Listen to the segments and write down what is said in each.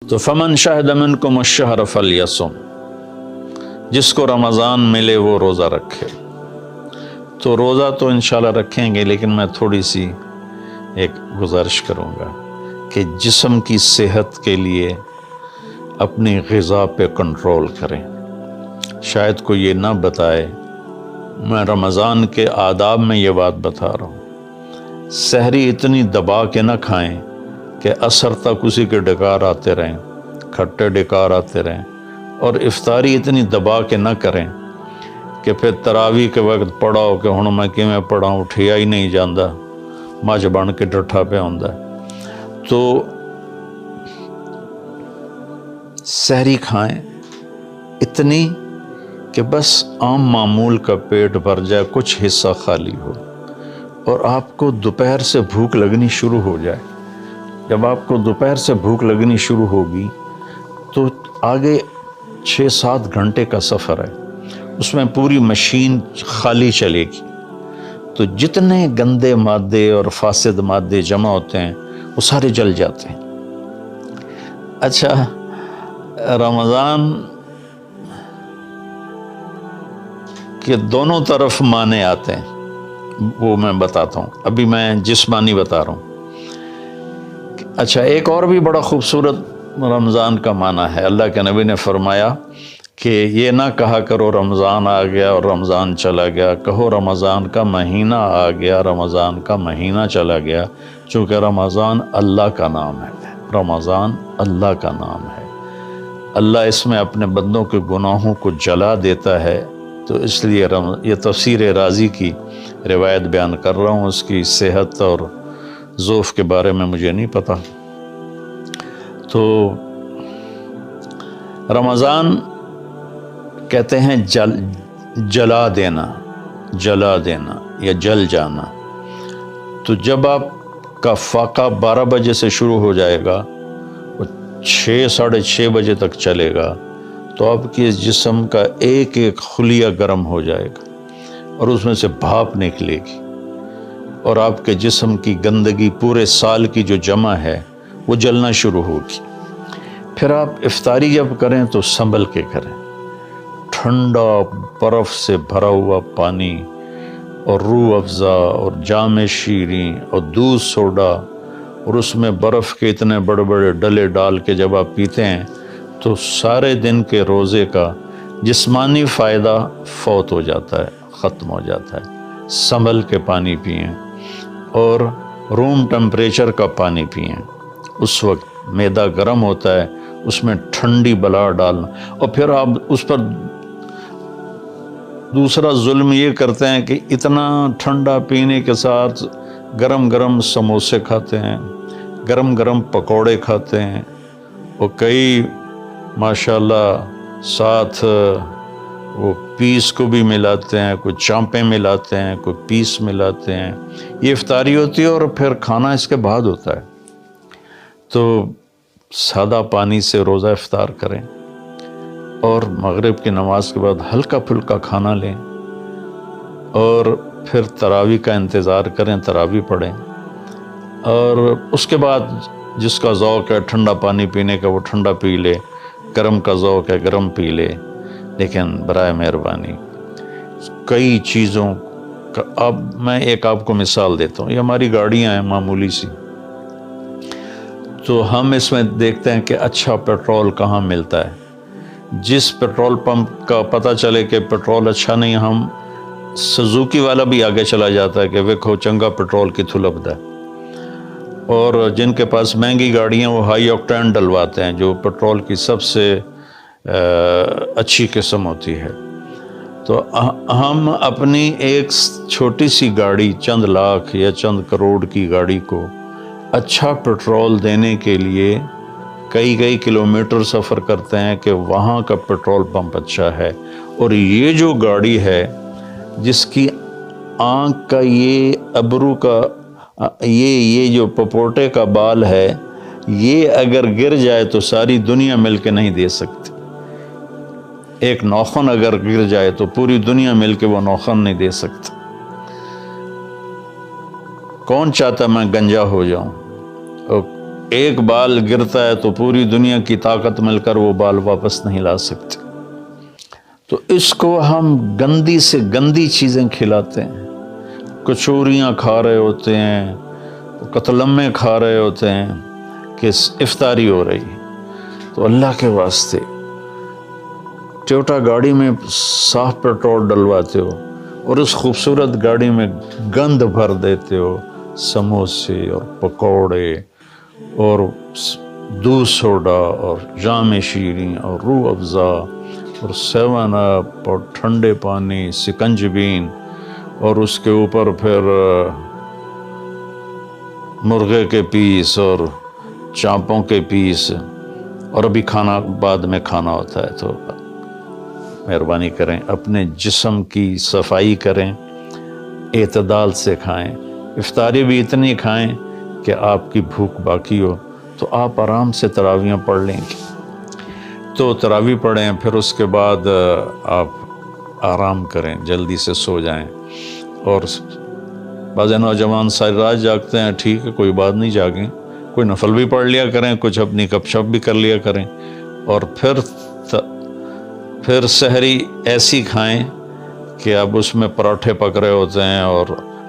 تو فمن شہد منکم الشہر فلیصم، جس کو رمضان ملے وہ روزہ رکھے۔ تو روزہ تو انشاءاللہ رکھیں گے، لیکن میں تھوڑی سی ایک گزارش کروں گا کہ جسم کی صحت کے لیے اپنی غذا پہ کنٹرول کریں۔ شاید کوئی یہ نہ بتائے، میں رمضان کے آداب میں یہ بات بتا رہا ہوں، سحری اتنی دبا کے نہ کھائیں کہ عصر تک اسی کے ڈکار آتے رہیں، کھٹے ڈکار آتے رہیں، اور افطاری اتنی دبا کے نہ کریں کہ پھر تراویح کے وقت پڑھاؤ کہ ہن میں کیویں پڑھاؤں، اٹھیا ہی نہیں جاندا، مجھ بن کے ڈٹھا پہ ہوندا ہے۔ تو سحری کھائیں اتنی کہ بس عام معمول کا پیٹ بھر جائے، کچھ حصہ خالی ہو، اور آپ کو دوپہر سے بھوک لگنی شروع ہو جائے۔ جب آپ کو دوپہر سے بھوک لگنی شروع ہوگی تو آگے 6-7 گھنٹے کا سفر ہے، اس میں پوری مشین خالی چلے گی، تو جتنے گندے مادے اور فاسد مادے جمع ہوتے ہیں وہ سارے جل جاتے ہیں۔ اچھا، رمضان کے دونوں طرف معنی آتے ہیں، وہ میں بتاتا ہوں، ابھی میں جسمانی بتا رہا ہوں۔ اچھا، ایک اور بھی بڑا خوبصورت رمضان کا معنی ہے۔ اللہ کے نبی نے فرمایا کہ یہ نہ کہا کرو رمضان آ گیا اور رمضان چلا گیا، کہو رمضان کا مہینہ آ گیا، رمضان کا مہینہ چلا گیا، چونکہ رمضان اللہ کا نام ہے، رمضان اللہ کا نام ہے۔ اللہ اس میں اپنے بندوں کے گناہوں کو جلا دیتا ہے، تو اس لیے یہ تفسیر رازی کی روایت بیان کر رہا ہوں، اس کی صحت اور ضعف کے بارے میں مجھے نہیں پتہ۔ تو رمضان کہتے ہیں جلا دینا، جلا دینا یا جل جانا۔ تو جب آپ کا فاقہ 12 بجے سے شروع ہو جائے گا، وہ 6-6:30 بجے تک چلے گا، تو آپ کے جسم کا ایک ایک خلیہ گرم ہو جائے گا اور اس میں سے بھاپ نکلے گی، اور آپ کے جسم کی گندگی پورے سال کی جو جمع ہے وہ جلنا شروع ہوگی۔ پھر آپ افطاری جب کریں تو سنبھل کے کریں، ٹھنڈا برف سے بھرا ہوا پانی اور روح افزا اور جام شیریں اور دودھ سوڈا، اور اس میں برف کے اتنے بڑے بڑے ڈلے ڈال کے جب آپ پیتے ہیں تو سارے دن کے روزے کا جسمانی فائدہ فوت ہو جاتا ہے، ختم ہو جاتا ہے۔ سنبھل کے پانی پئیں اور روم ٹمپریچر کا پانی پئیں۔ اس وقت معدہ گرم ہوتا ہے، اس میں ٹھنڈی بلا ڈالنا، اور پھر آپ اس پر دوسرا ظلم یہ کرتے ہیں کہ اتنا ٹھنڈا پینے کے ساتھ گرم گرم سموسے کھاتے ہیں، گرم گرم پکوڑے کھاتے ہیں، اور کئی ماشاءاللہ ساتھ وہ پیس کو بھی ملاتے ہیں، کوئی چانپیں ملاتے ہیں، کوئی پیس ملاتے ہیں۔ یہ افطاری ہوتی ہے اور پھر کھانا اس کے بعد ہوتا ہے۔ تو سادہ پانی سے روزہ افطار کریں، اور مغرب کی نماز کے بعد ہلکا پھلکا کھانا لیں، اور پھر تراویح کا انتظار کریں، تراویح پڑھیں، اور اس کے بعد جس کا ذوق ہے ٹھنڈا پانی پینے کا وہ ٹھنڈا پی لے، گرم کا ذوق ہے گرم پی لے، لیکن برائے مہربانی کئی چیزوں کا، اب میں ایک آپ کو مثال دیتا ہوں۔ یہ ہماری گاڑیاں ہیں معمولی سی، تو ہم اس میں دیکھتے ہیں کہ اچھا پیٹرول کہاں ملتا ہے۔ جس پیٹرول پمپ کا پتہ چلے کہ پیٹرول اچھا نہیں، ہم سزوکی والا بھی آگے چلا جاتا ہے کہ ویکھو چنگا پیٹرول کتھوں لبدا ہے، اور جن کے پاس مہنگی گاڑیاں وہ ہائی آکٹین ڈلواتے ہیں، جو پیٹرول کی سب سے اچھی قسم ہوتی ہے۔ تو ہم اپنی ایک چھوٹی سی گاڑی، چند لاکھ یا چند کروڑ کی گاڑی کو اچھا پیٹرول دینے کے لیے کئی کلومیٹر سفر کرتے ہیں کہ وہاں کا پیٹرول پمپ اچھا ہے، اور یہ جو گاڑی ہے جس کی آنکھ کا یہ ابرو کا یہ جو پپوٹے کا بال ہے، یہ اگر گر جائے تو ساری دنیا مل کے نہیں دے سکتی۔ ایک ناخن اگر گر جائے تو پوری دنیا مل کے وہ ناخن نہیں دے سکتی۔ کون چاہتا میں گنجا ہو جاؤں؟ ایک بال گرتا ہے تو پوری دنیا کی طاقت مل کر وہ بال واپس نہیں لا سکتے۔ تو اس کو ہم گندی سے گندی چیزیں کھلاتے ہیں، کچوریاں کھا رہے ہوتے ہیں، قتلمے کھا رہے ہوتے ہیں کہ افطاری ہو رہی ہے۔ تو اللہ کے واسطے ٹویوٹا گاڑی میں صاف پیٹرول ڈلواتے ہو اور اس خوبصورت گاڑی میں گند بھر دیتے ہو، سموسے اور پکوڑے اور دودھ سوڈا اور جام شیریں اور روح افزا اور 7 اپ اور ٹھنڈے پانی، سکنجبین، اور اس کے اوپر پھر مرغے کے پیس اور چانپوں کے پیس، اور ابھی کھانا بعد میں کھانا ہوتا ہے۔ تو مہربانی کریں، اپنے جسم کی صفائی کریں، اعتدال سے کھائیں، افطاری بھی اتنی کھائیں کہ آپ کی بھوک باقی ہو، تو آپ آرام سے تراویحیں پڑھ لیں گے۔ تو تراویح پڑھیں، پھر اس کے بعد آپ آرام کریں، جلدی سے سو جائیں۔ اور بعض نوجوان ساری رات جاگتے ہیں، ٹھیک ہے، کوئی بات نہیں، جاگیں، کوئی نفل بھی پڑھ لیا کریں، کچھ اپنی گپ شپ بھی کر لیا کریں، اور پھر سحری ایسی کھائیں کہ اب اس میں پراٹھے پک رہے ہوتے ہیں اور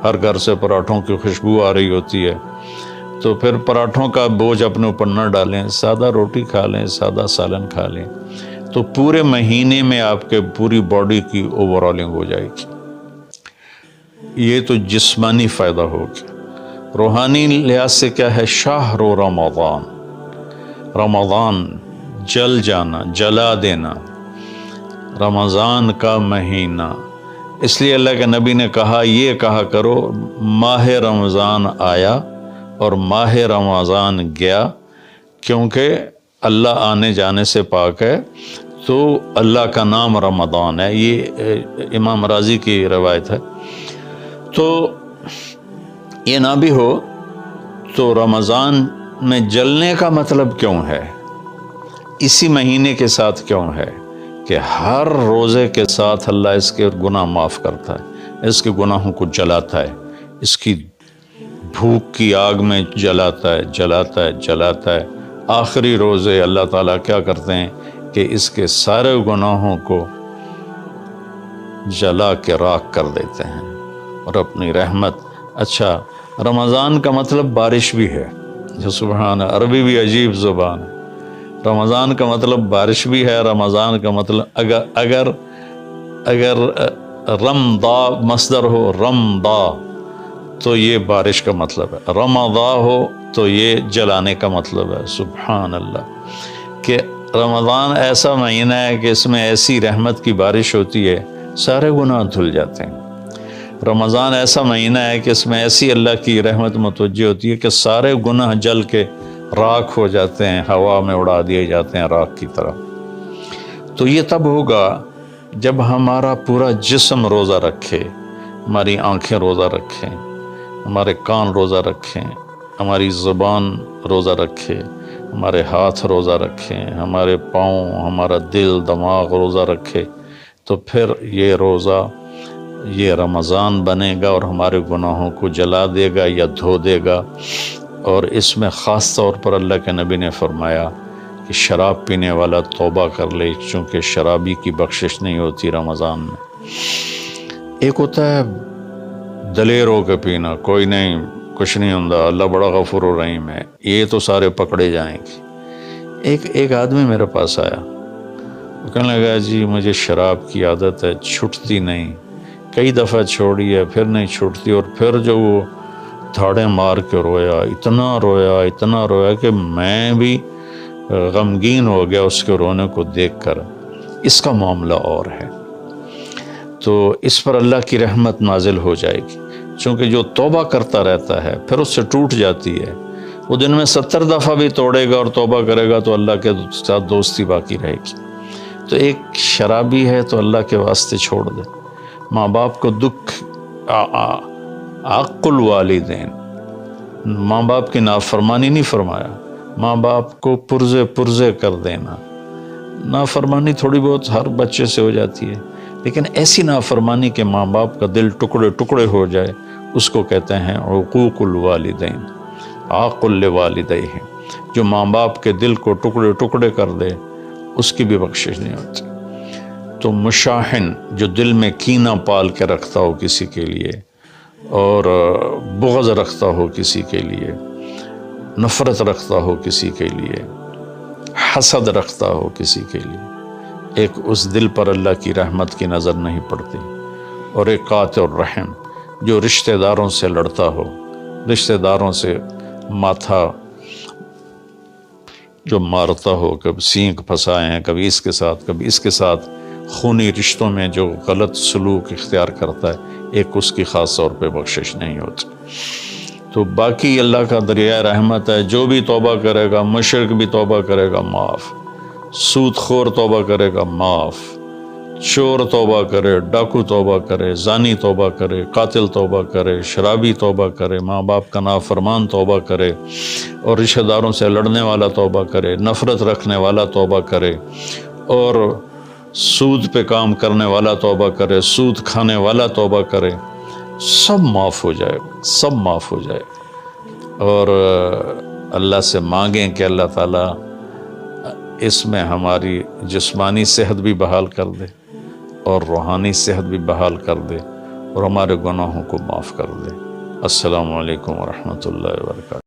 ہر گھر سے پراٹھوں کی خوشبو آ رہی ہوتی ہے، تو پھر پراٹھوں کا بوجھ اپنے اوپر نہ ڈالیں، سادہ روٹی کھا لیں، سادہ سالن کھا لیں، تو پورے مہینے میں آپ کے پوری باڈی کی اوور آلنگ ہو جائے گی۔ یہ تو جسمانی فائدہ ہوگا۔ روحانی لحاظ سے کیا ہے؟ شہر رمضان، رمضان جل جانا، جلا دینا، رمضان کا مہینہ۔ اس لیے اللہ کے نبی نے کہا، یہ کہا کرو، ماہ رمضان آیا اور ماہ رمضان گیا، کیونکہ اللہ آنے جانے سے پاک ہے، تو اللہ کا نام رمضان ہے۔ یہ امام راضی کی روایت ہے۔ تو یہ نہ بھی ہو تو رمضان میں جلنے کا مطلب کیوں ہے؟ اسی مہینے کے ساتھ کیوں ہے کہ ہر روزے کے ساتھ اللہ اس کے گناہ معاف کرتا ہے، اس کے گناہوں کو جلاتا ہے، اس کی بھوک کی آگ میں جلاتا ہے، جلاتا ہے، جلاتا ہے۔ آخری روزے اللہ تعالیٰ کیا کرتے ہیں کہ اس کے سارے گناہوں کو جلا کے راکھ کر دیتے ہیں اور اپنی رحمت۔ اچھا، رمضان کا مطلب بارش بھی ہے، جو سبحان، عربی بھی عجیب زبان ہے۔ رمضان کا مطلب بارش بھی ہے، رمضان کا مطلب اگر رمضا مصدر ہو، رمضا، تو یہ بارش کا مطلب ہے، رمضا ہو تو یہ جلانے کا مطلب ہے۔ سبحان اللہ، کہ رمضان ایسا مہینہ ہے کہ اس میں ایسی رحمت کی بارش ہوتی ہے، سارے گناہ دھل جاتے ہیں۔ رمضان ایسا مہینہ ہے کہ اس میں ایسی اللہ کی رحمت متوجہ ہوتی ہے کہ سارے گناہ جل کے راکھ ہو جاتے ہیں، ہوا میں اڑا دیے جاتے ہیں راکھ کی طرح۔ تو یہ تب ہوگا جب ہمارا پورا جسم روزہ رکھے، ہماری آنکھیں روزہ رکھیں، ہمارے کان روزہ رکھیں، ہماری زبان روزہ رکھے، ہمارے ہاتھ روزہ رکھیں، ہمارے پاؤں، ہمارا دل، دماغ روزہ رکھے، تو پھر یہ روزہ، یہ رمضان بنے گا اور ہمارے گناہوں کو جلا دے گا یا دھو دے گا۔ اور اس میں خاص طور پر اللہ کے نبی نے فرمایا کہ شراب پینے والا توبہ کر لے، چونکہ شرابی کی بخشش نہیں ہوتی رمضان میں۔ ایک ہوتا ہے دلیر ہو کے پینا، کوئی نہیں، کچھ نہیں ہوتا، اللہ بڑا غفور و رحیم ہے، یہ تو سارے پکڑے جائیں گے۔ ایک آدمی میرے پاس آیا، وہ کہنے لگا، جی مجھے شراب کی عادت ہے، چھٹتی نہیں، کئی دفعہ چھوڑی ہے، پھر نہیں چھوٹتی، اور پھر جو وہ دھاڑیں مار کے رویا، اتنا رویا کہ میں بھی غمگین ہو گیا اس کے رونے کو دیکھ کر۔ اس کا معاملہ اور ہے، تو اس پر اللہ کی رحمت نازل ہو جائے گی، چونکہ جو توبہ کرتا رہتا ہے پھر اس سے ٹوٹ جاتی ہے، وہ دن میں 70 دفعہ بھی توڑے گا اور توبہ کرے گا تو اللہ کے ساتھ دوستی باقی رہے گی۔ تو ایک شرابی ہے تو اللہ کے واسطے چھوڑ دے۔ ماں باپ کو دکھ، عق الوالدین، ماں باپ کی نافرمانی نہیں فرمایا، ماں باپ کو پرزے کر دینا۔ نافرمانی تھوڑی بہت ہر بچے سے ہو جاتی ہے، لیکن ایسی نافرمانی کہ ماں باپ کا دل ٹکڑے ٹکڑے ہو جائے، اس کو کہتے ہیں عقوق الوالدین، عاق لوالدیہ۔ جو ماں باپ کے دل کو ٹکڑے ٹکڑے کر دے اس کی بھی بخشش نہیں ہوتی۔ تو مشاحن جو دل میں کینہ پال کے رکھتا ہو کسی کے لیے، اور بغض رکھتا ہو کسی کے لیے، نفرت رکھتا ہو کسی کے لیے، حسد رکھتا ہو کسی کے لیے، ایک اس دل پر اللہ کی رحمت کی نظر نہیں پڑتی۔ اور ایک قاطع الرحم جو رشتہ داروں سے لڑتا ہو، رشتہ داروں سے ماتھا جو مارتا ہو، کبھی سینگ پھنسائے ہیں، کبھی اس کے ساتھ کبھی اس کے ساتھ، خونی رشتوں میں جو غلط سلوک اختیار کرتا ہے، ایک اس کی خاص طور پہ بخشش نہیں ہوتی۔ تو باقی اللہ کا دریائے رحمت ہے، جو بھی توبہ کرے گا، مشرک بھی توبہ کرے گا معاف، سود خور توبہ کرے گا معاف، چور توبہ کرے، ڈاکو توبہ کرے، زانی توبہ کرے، قاتل توبہ کرے، شرابی توبہ کرے، ماں باپ کا نافرمان توبہ کرے، اور رشتہ داروں سے لڑنے والا توبہ کرے، نفرت رکھنے والا توبہ کرے، اور سود پہ کام کرنے والا توبہ کرے، سود کھانے والا توبہ کرے، سب معاف ہو جائے، سب معاف ہو جائے۔ اور اللہ سے مانگیں کہ اللہ تعالیٰ اس میں ہماری جسمانی صحت بھی بحال کر دے اور روحانی صحت بھی بحال کر دے، اور ہمارے گناہوں کو معاف کر دے۔ السلام علیکم ورحمۃ اللہ وبرکاتہ۔